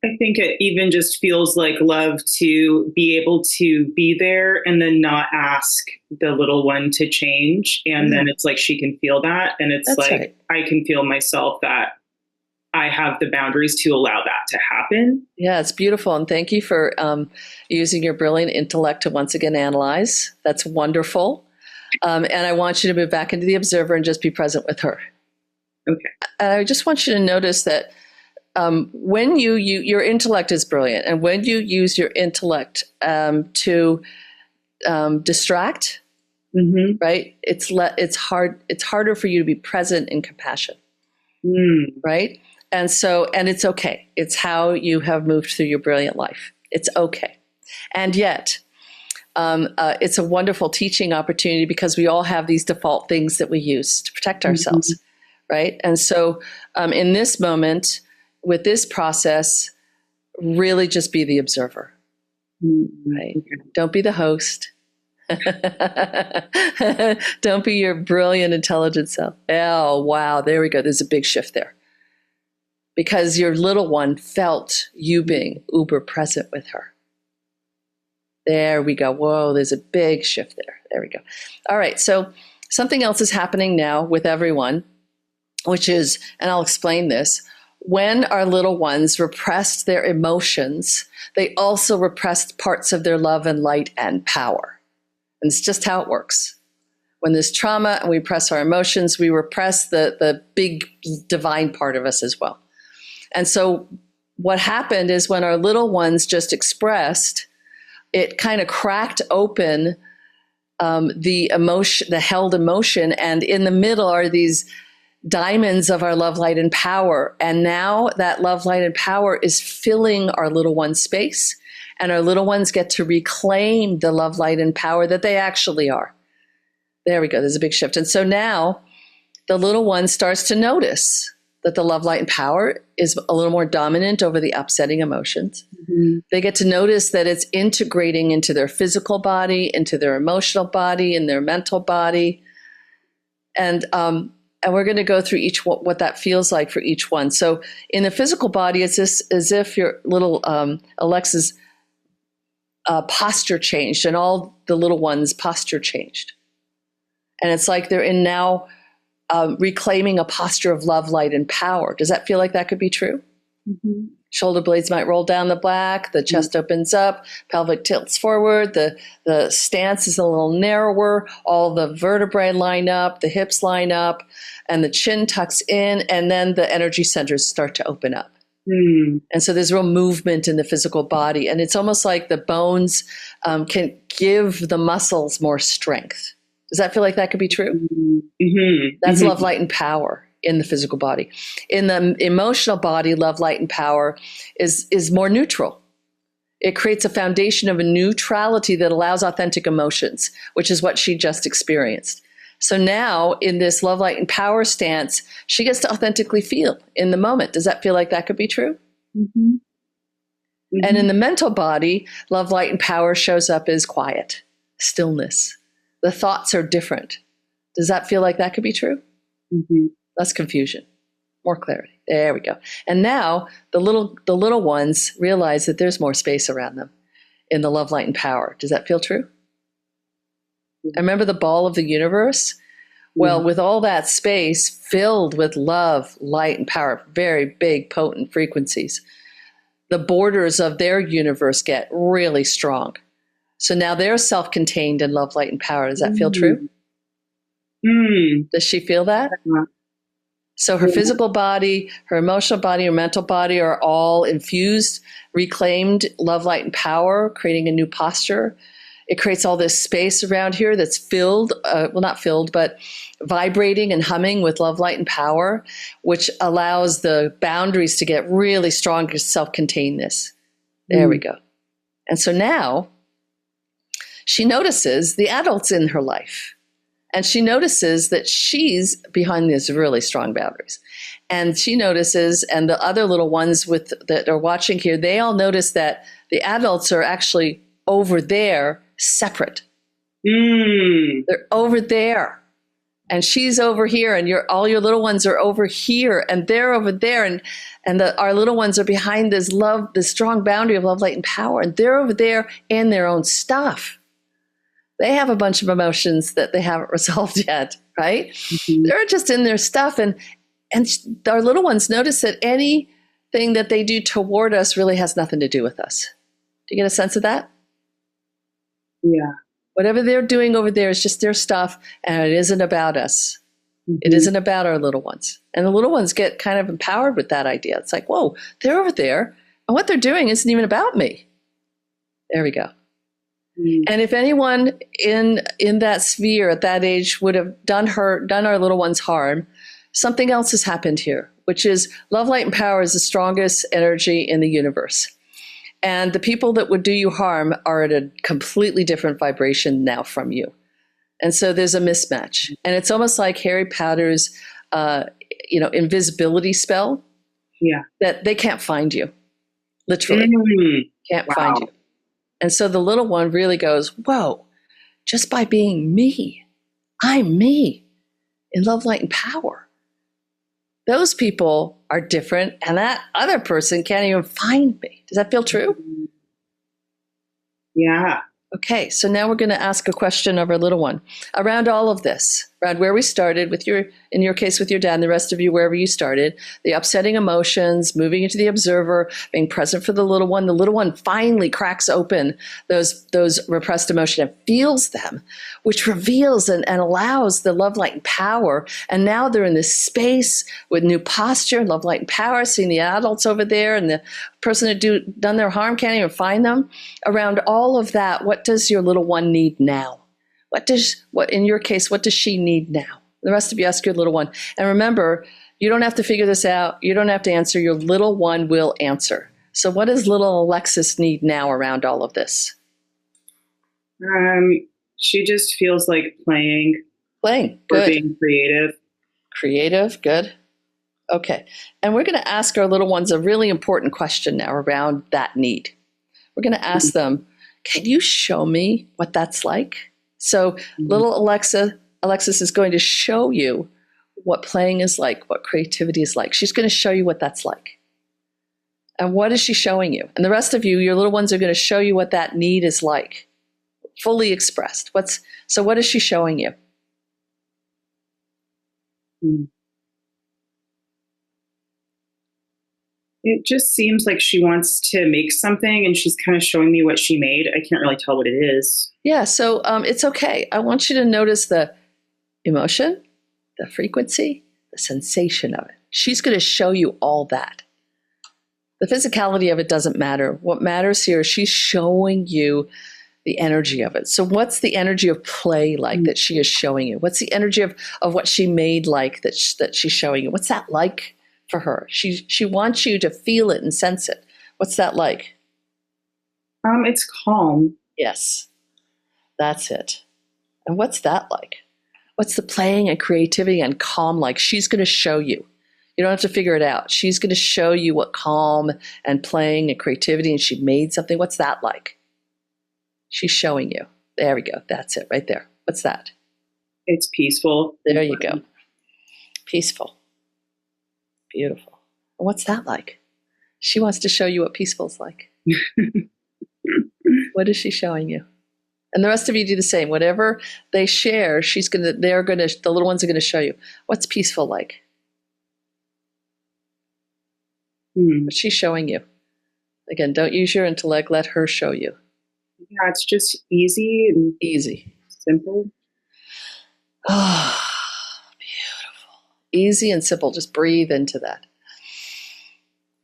I think it even just feels like love to be able to be there and then not ask the little one to change. And then it's like she can feel that. And it's I can feel myself that I have the boundaries to allow that to happen. Yeah, it's beautiful. And thank you for using your brilliant intellect to once again analyze. That's wonderful. And I want you to move back into the observer and just be present with her. Okay. And I just want you to notice that when your intellect is brilliant, and when you use your intellect to distract, right? It's harder for you to be present in compassion, right? And it's okay. It's how you have moved through your brilliant life. It's okay. And yet, it's a wonderful teaching opportunity because we all have these default things that we use to protect ourselves, right? And so in this moment, with this process, really just be the observer, right? Don't be the host. Don't be your brilliant, intelligent self. Oh, wow. There we go. There's a big shift there. Because your little one felt you being uber present with her. There we go. Whoa, there's a big shift there. There we go. All right. So something else is happening now with everyone, which is, and I'll explain this, when our little ones repressed their emotions, they also repressed parts of their love and light and power. And it's just how it works. When there's trauma and we repress our emotions, we repress the big divine part of us as well. And so what happened is when our little ones just expressed, it kind of cracked open the emotion, the held emotion, and in the middle are these diamonds of our love, light, and power. And now that love, light, and power is filling our little one's space, and our little ones get to reclaim the love, light, and power that they actually are. There we go. There's a big shift. And so now the little one starts to notice that the love, light, and power is a little more dominant over the upsetting emotions. They get to notice that it's integrating into their physical body, into their emotional body, in their mental body. And we're going to go through what that feels like for each one. So in the physical body, it's as if your little Alexa's posture changed, and all the little ones' posture changed. And it's like they're in now reclaiming a posture of love, light, and power. Does that feel like that could be true? Shoulder blades might roll down the back, the chest opens up, pelvic tilts forward, the stance is a little narrower, all the vertebrae line up, the hips line up, and the chin tucks in, and then the energy centers start to open up. And so there's real movement in the physical body, and it's almost like the bones can give the muscles more strength. Does that feel like that could be true? That's love, light, and power in the physical body. In the emotional body, love, light, and power is more neutral. It creates a foundation of a neutrality that allows authentic emotions, which is what she just experienced. So now in this love, light, and power stance, she gets to authentically feel in the moment. Does that feel like that could be true? And in the mental body, love, light, and power shows up as quiet, stillness. The thoughts are different. Does that feel like that could be true? Less confusion, more clarity. There we go. And now the little ones realize that there's more space around them in the love, light, and power. Does that feel true? And remember the ball of the universe? Well, with all that space filled with love, light, and power, very big, potent frequencies, the borders of their universe get really strong. So now they're self-contained in love, light, and power. Does that feel true? Does she feel that? So her physical body, her emotional body, her mental body are all infused, reclaimed love, light, and power, creating a new posture. It creates all this space around here that's filled, not filled, but vibrating and humming with love, light, and power, which allows the boundaries to get really strong to self-containedness. There we go. And so now she notices the adults in her life. And she notices that she's behind these really strong boundaries. And she notices, and the other little ones that are watching here, they all notice that the adults are actually over there, separate. They're over there. And she's over here, and all your little ones are over here, and they're over there, and our little ones are behind this strong boundary of love, light, and power, and they're over there in their own stuff. They have a bunch of emotions that they haven't resolved yet, right? They're just in their stuff, and And our little ones notice that anything that they do toward us really has nothing to do with us. Do you get a sense of that? Yeah. Whatever they're doing over there is just their stuff, and it isn't about us. Mm-hmm. It isn't about our little ones. And the little ones get kind of empowered with that idea. It's like, whoa, they're over there, and what they're doing isn't even about me. There we go. Mm-hmm. And if anyone in that sphere at that age would have done our little ones harm, something else has happened here, which is love, light, and power is the strongest energy in the universe. And the people that would do you harm are at a completely different vibration now from you. And so there's a mismatch. And it's almost like Harry Potter's, invisibility spell. Yeah. That they can't find you. Literally. Can't find you. And so the little one really goes, whoa, just by being me, I'm me in love, light, and power. Those people are different, and that other person can't even find me. Does that feel true? Yeah. Okay, so now we're going to ask a question of our little one around all of this, around where we started in your case with your dad and the rest of you, wherever you started, the upsetting emotions, moving into the observer, being present for the little one. The little one finally cracks open those repressed emotions and feels them, which reveals and allows the love, light, and power. And now they're in this space with new posture, love, light, and power, seeing the adults over there, and the person that done their harm can't even find them. Around all of that, what does your little one need now? In your case, what does she need now? The rest of you ask your little one. And remember, you don't have to figure this out. You don't have to answer. Your little one will answer. So what does little Alexis need now around all of this? She just feels like playing. Playing, good. Or being creative. Creative, good. Okay. And we're going to ask our little ones a really important question now around that need. We're going to ask them, can you show me what that's like? So little Alexis is going to show you what playing is like, what creativity is like. She's going to show you what that's like. And what is she showing you? And the rest of you, your little ones, are going to show you what that need is like, fully expressed. So what is she showing you? It just seems like she wants to make something, and she's kind of showing me what she made. I can't really tell what it is. Yeah, so it's okay. I want you to notice the emotion, the frequency, the sensation of it. She's going to show you all that. The physicality of it doesn't matter. What matters here is she's showing you the energy of it. So what's the energy of play like that she is showing you? What's the energy of what she made like that she's showing you? What's that like for her? She wants you to feel it and sense it. What's that like? It's calm. Yes, that's it. And what's that like? What's the playing and creativity and calm like? She's going to show you. You don't have to figure it out. She's going to show you what calm and playing and creativity, and she made something. What's that like? She's showing you. There we go. That's it right there. What's that? It's peaceful. There you go. Peaceful. Beautiful. And what's that like? She wants to show you what peaceful is like. What is she showing you? And the rest of you do the same. Whatever they share, the little ones are going to show you what's peaceful like. What's she showing you? Again, don't use your intellect. Let her show you. Yeah, it's just easy and simple. Oh, beautiful. Easy and simple. Just breathe into that.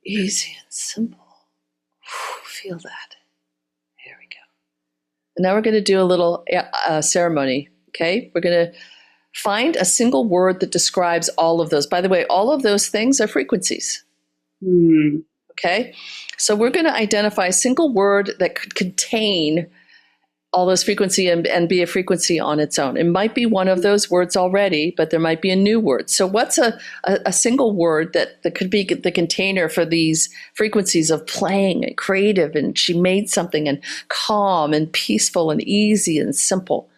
Easy and simple. Feel that. There we go. And now we're going to do a little ceremony. Okay? We're going to find a single word that describes all of those. By the way, all of those things are frequencies. Okay? So we're going to identify a single word that could contain all those frequency and be a frequency on its own. It might be one of those words already, but there might be a new word. So what's a single word that could be the container for these frequencies of playing and creative, and she made something, and calm and peaceful and easy and simple?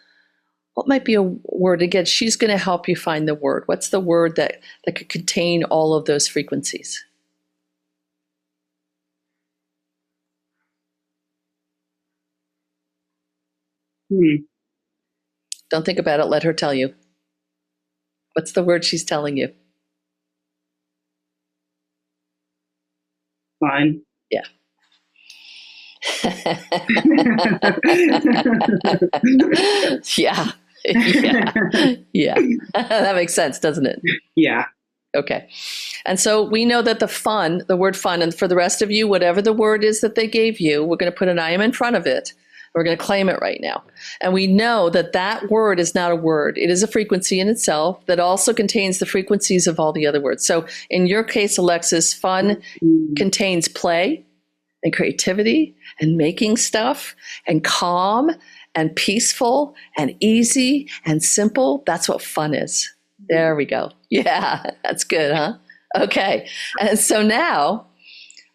What might be a word? Again, she's going to help you find the word. What's the word that could contain all of those frequencies? Don't think about it. Let her tell you. What's the word she's telling you? Fun. Yeah. Yeah. Yeah. That makes sense, doesn't it? Yeah. Okay. And so we know that the word fun, and for the rest of you, whatever the word is that they gave you, we're going to put an I am in front of it. We're going to claim it right now. And we know that that word is not a word. It is a frequency in itself that also contains the frequencies of all the other words. So in your case, Alexis, fun contains play and creativity and making stuff and calm and peaceful and easy and simple. That's what fun is. There we go. Yeah, that's good, huh? Okay. And so now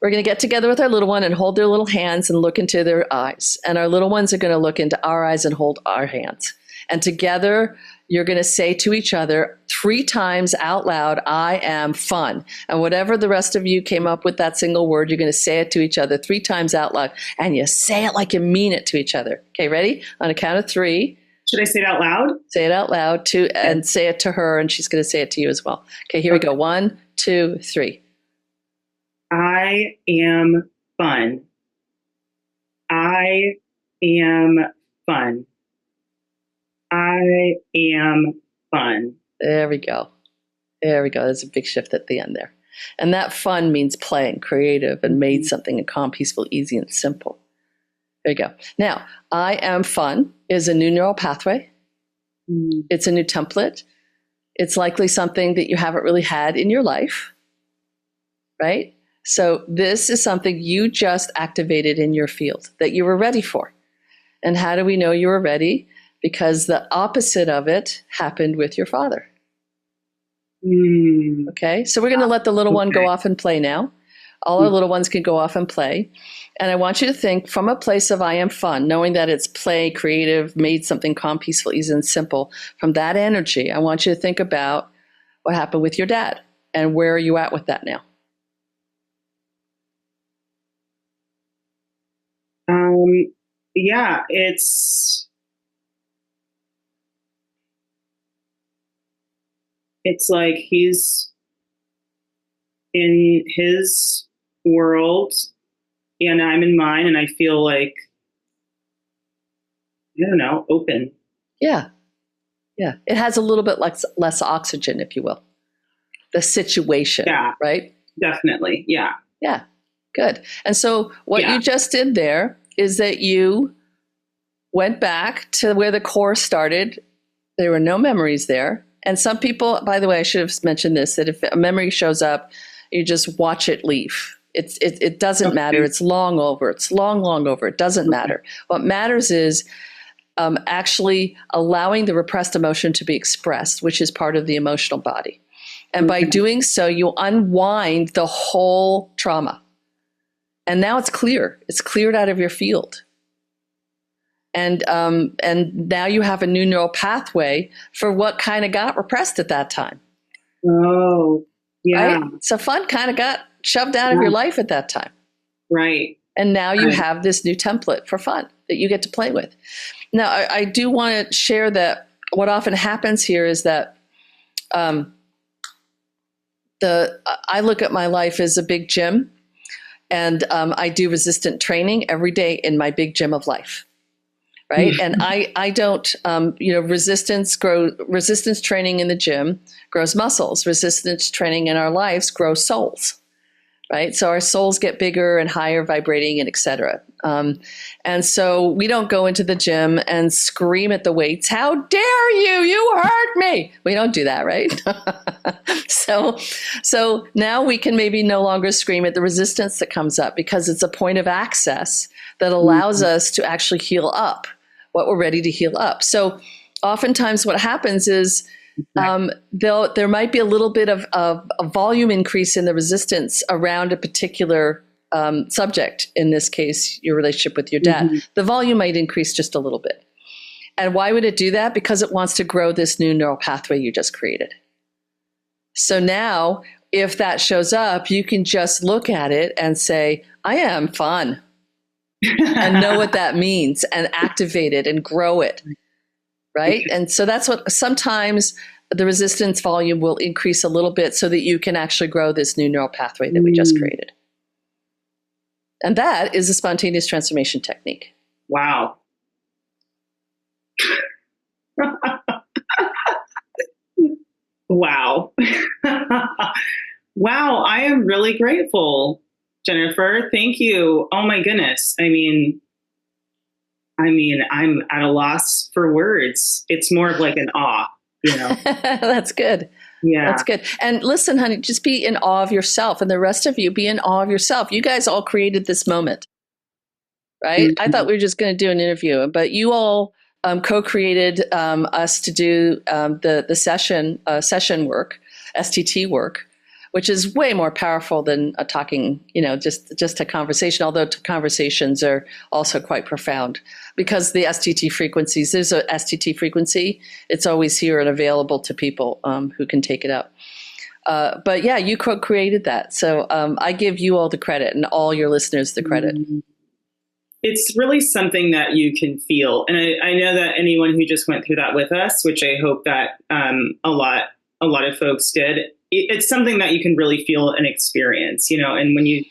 we're going to get together with our little one and hold their little hands and look into their eyes. And our little ones are going to look into our eyes and hold our hands. And together, you're going to say to each other 3 times out loud, I am fun. And whatever the rest of you came up with that single word, you're going to say it to each other 3 times out loud. And you say it like you mean it to each other. Okay, ready? On a count of 3. Should I say it out loud? Say it out loud and say it to her, and she's going to say it to you as well. Okay, here we go. 1, 2, 3. I am fun. I am fun. I am fun. There we go. There we go. There's a big shift at the end there. And that fun means playing, creative, and made something and calm, peaceful, easy, and simple. There you go. Now, I am fun is a new neural pathway. It's a new template. It's likely something that you haven't really had in your life, right? So this is something you just activated in your field that you were ready for. And how do we know you were ready? Because the opposite of it happened with your father. Okay, so we're going to let the little one go off and play now. All our little ones can go off and play. And I want you to think from a place of I am fun, knowing that it's play, creative, made something calm, peaceful, easy, and simple. From that energy, I want you to think about what happened with your dad and where are you at with that now? Yeah, it's like he's in his world and I'm in mine, and I feel like, I don't know, open. Yeah. Yeah. It has a little bit less oxygen, if you will. The situation. Yeah. Right? Definitely. Yeah. Yeah. Good. And so what you just did there is that you went back to where the core started. There were no memories there. And some people, by the way, I should have mentioned this, that if a memory shows up, you just watch it leave. It doesn't matter. It's long over. It's long over. It doesn't matter. What matters is actually allowing the repressed emotion to be expressed, which is part of the emotional body. And by doing so, you unwind the whole trauma. And now it's clear. It's cleared out of your field. And now you have a new neural pathway for what kind of got repressed at that time. Oh, yeah. Right? So fun kind of got shoved out of your life at that time. Right. And now you have this new template for fun that you get to play with. Now, I do want to share that what often happens here is that I look at my life as a big gym, and I do resistant training every day in my big gym of life. Right. And I don't, resistance training in the gym grows muscles. Resistance training in our lives grows souls. Right. So our souls get bigger and higher vibrating and et cetera. And so we don't go into the gym and scream at the weights, how dare you? You hurt me. We don't do that. Right. So now we can maybe no longer scream at the resistance that comes up because it's a point of access that allows us to actually heal up what we're ready to heal up. So oftentimes what happens is there might be a little bit of a volume increase in the resistance around a particular subject, in this case, your relationship with your dad. The volume might increase just a little bit. And why would it do that? Because it wants to grow this new neural pathway you just created. So now, if that shows up, you can just look at it and say, I am fun. And know what that means and activate it and grow it. Right. And so that's what sometimes the resistance volume will increase a little bit so that you can actually grow this new neural pathway that we just created. And that is a spontaneous transformation technique. Wow. Wow. Wow. I am really grateful, Jennifer. Thank you. Oh my goodness. I'm at a loss for words. It's more of like an awe, you know? That's good. Yeah. That's good. And listen, honey, just be in awe of yourself, and the rest of you be in awe of yourself. You guys all created this moment, right? Mm-hmm. I thought we were just going to do an interview, but you all co-created us to do the session work, STT work, which is way more powerful than a talking, just a conversation, although conversations are also quite profound because the STT frequencies, there's a STT frequency. It's always here and available to people who can take it up. But yeah, you co-created that. So I give you all the credit and all your listeners the credit. It's really something that you can feel. And I know that anyone who just went through that with us, which I hope that a lot of folks did, it's something that you can really feel and experience, and when you,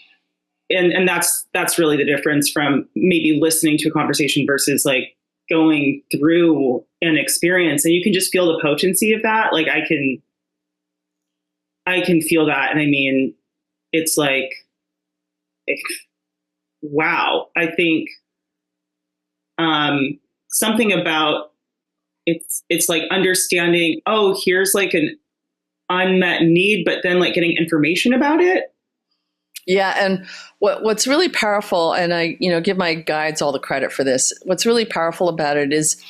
and that's really the difference from maybe listening to a conversation versus like going through an experience, and you can just feel the potency of that. Like I can feel that. And it's like, wow. I think, something about it's like understanding, oh, here's like an unmet need, but then like getting information about it. Yeah. And what's really powerful, and I, give my guides all the credit for this. What's really powerful about it is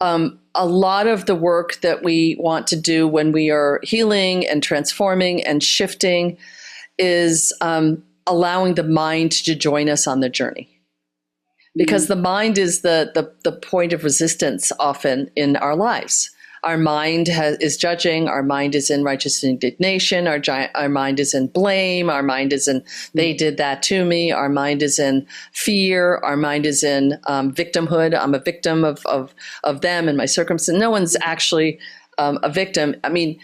a lot of the work that we want to do when we are healing and transforming and shifting is allowing the mind to join us on the journey. Because the mind is the point of resistance often in our lives. Our mind is judging. Our mind is in righteous indignation. Our mind is in blame. Our mind is in, they did that to me. Our mind is in fear. Our mind is in victimhood. I'm a victim of them and my circumstance. No one's actually a victim. And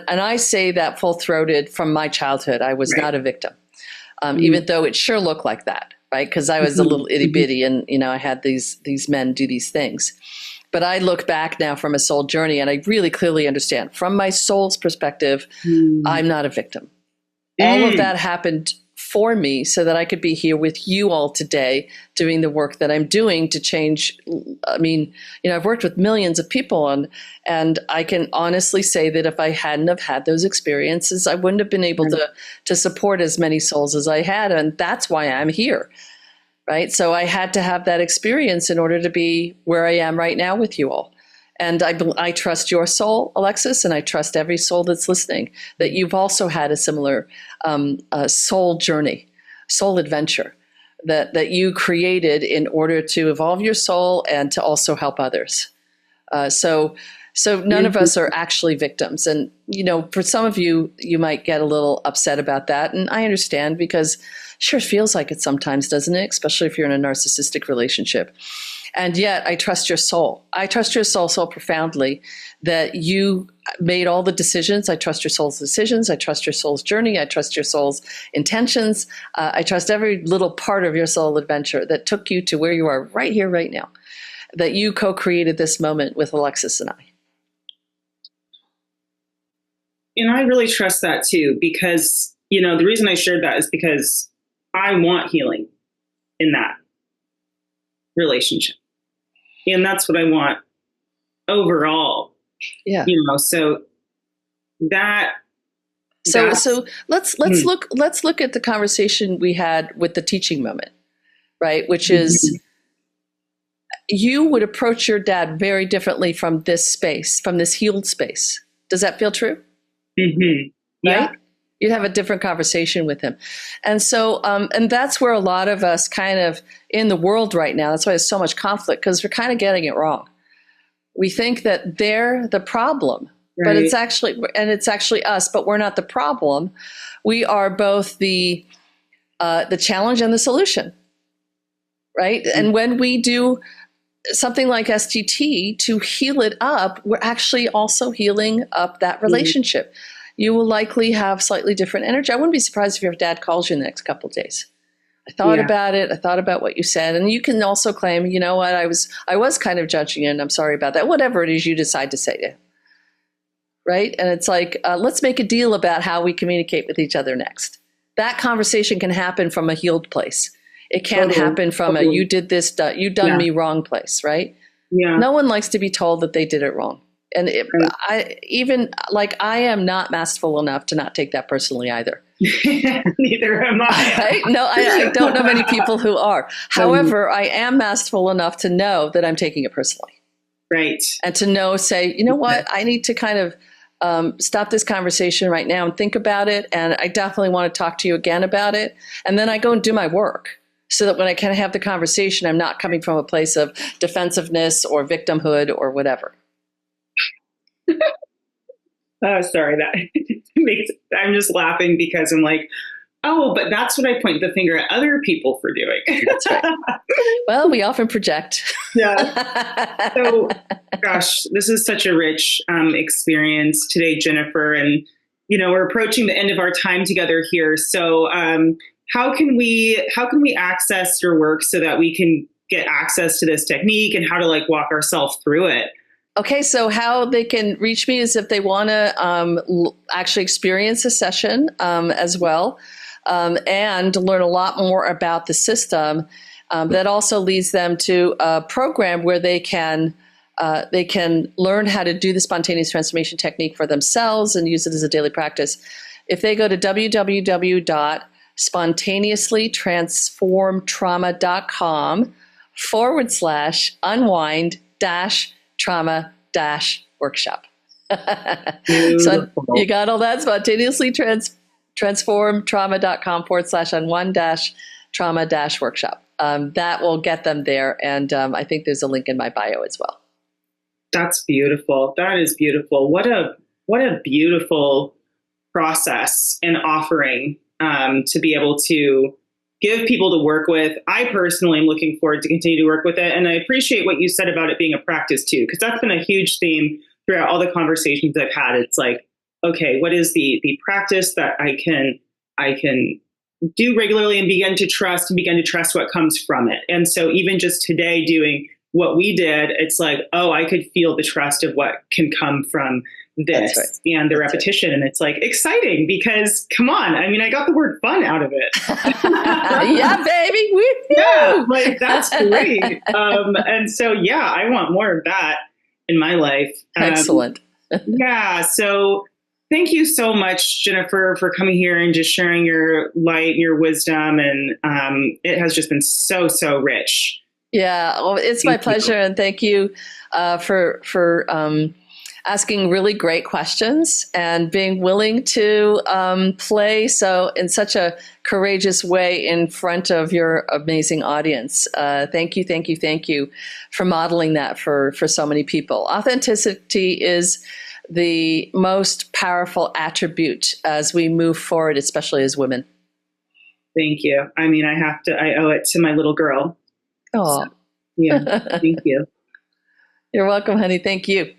I say that full-throated from my childhood. I was not a victim, even though it sure looked like that, right? Because I was a little itty bitty, and I had these men do these things. But I look back now from a soul journey, and I really clearly understand from my soul's perspective, I'm not a victim. All of that happened for me so that I could be here with you all today doing the work that I'm doing to change. I've worked with millions of people, and I can honestly say that if I hadn't have had those experiences, I wouldn't have been able to support as many souls as I had. And that's why I'm here. Right. So I had to have that experience in order to be where I am right now with you all. And I trust your soul, Alexis, and I trust every soul that's listening, that you've also had a similar soul journey, soul adventure that you created in order to evolve your soul and to also help others. So none of us are actually victims. And, for some of you, you might get a little upset about that. And I understand, because sure feels like it sometimes, doesn't it? Especially if you're in a narcissistic relationship. And yet I trust your soul. I trust your soul so profoundly that you made all the decisions. I trust your soul's decisions. I trust your soul's journey. I trust your soul's intentions. I trust every little part of your soul adventure that took you to where you are right here, right now, that you co-created this moment with Alexis and I. And I really trust that too, because, the reason I shared that is because I want healing in that relationship. And that's what I want overall. Yeah. So that. So let's look at the conversation we had with the teaching moment, right? Which is you would approach your dad very differently from this space, from this healed space. Does that feel true? Mm-hmm. Yeah. Right? You'd have a different conversation with him. And so, and that's where a lot of us kind of in the world right now, that's why there's so much conflict, because we're kind of getting it wrong. We think that they're the problem, but it's actually us, but we're not the problem. We are both the challenge and the solution, right? Mm-hmm. And when we do something like STT to heal it up, we're actually also healing up that relationship. Mm-hmm. You will likely have slightly different energy. I wouldn't be surprised if your dad calls you in the next couple of days, I thought about it. I thought about what you said. And you can also claim, you know what, I was kind of judging you, and I'm sorry about that. Whatever it is you decide to say to. Right? And it's like, let's make a deal about how we communicate with each other next. That conversation can happen from a healed place. It can't happen from a you did this, you done me wrong place, right? Yeah. No one likes to be told that they did it wrong. And I am not masterful enough to not take that personally either. Neither am I. Right? No, I don't know many people who are. However, I am masterful enough to know that I'm taking it personally. Right. And to say, you know what, I need to kind of stop this conversation right now and think about it. And I definitely want to talk to you again about it. And then I go and do my work so that when I can have the conversation, I'm not coming from a place of defensiveness or victimhood or whatever. Oh, sorry. I'm just laughing because I'm like, oh, but that's what I point the finger at other people for doing. That's right. Well, we often project. Yeah. So, gosh, this is such a rich experience today, Jennifer. And, we're approaching the end of our time together here. So how can we access your work so that we can get access to this technique and how to walk ourselves through it? Okay, so how they can reach me is if they want to actually experience a session as well and learn a lot more about the system. That also leads them to a program where they can learn how to do the spontaneous transformation technique for themselves and use it as a daily practice. If they go to www.spontaneouslytransform-unwind-trauma-workshop. So you got all that, spontaneously transformtrauma.com/unwind-trauma-workshop. That will get them there. And I think there's a link in my bio as well. That's beautiful. That is beautiful. What a beautiful process and offering to be able to give people to work with. I personally am looking forward to continue to work with it. And I appreciate what you said about it being a practice too, because that's been a huge theme throughout all the conversations I've had. It's like, okay, what is the practice that I can do regularly and begin to trust what comes from it. And so even just today doing what we did, it's like, oh, I could feel the trust of what can come from this and the repetition. Right. And it's like exciting because come on, I mean, I got the word fun out of it. Yeah, baby. Woo-hoo. Yeah, that's great. And so, yeah, I want more of that in my life. Excellent. Yeah. So thank you so much, Jennifer, for coming here and just sharing your light and your wisdom. And it has just been so, so rich. Yeah, well, it's my pleasure. And thank you for asking really great questions and being willing to play in such a courageous way in front of your amazing audience. Thank you for modeling that for so many people. Authenticity is the most powerful attribute as we move forward, especially as women. Thank you. I mean, I owe it to my little girl. Oh, so, yeah. Thank you. You're welcome, honey. Thank you.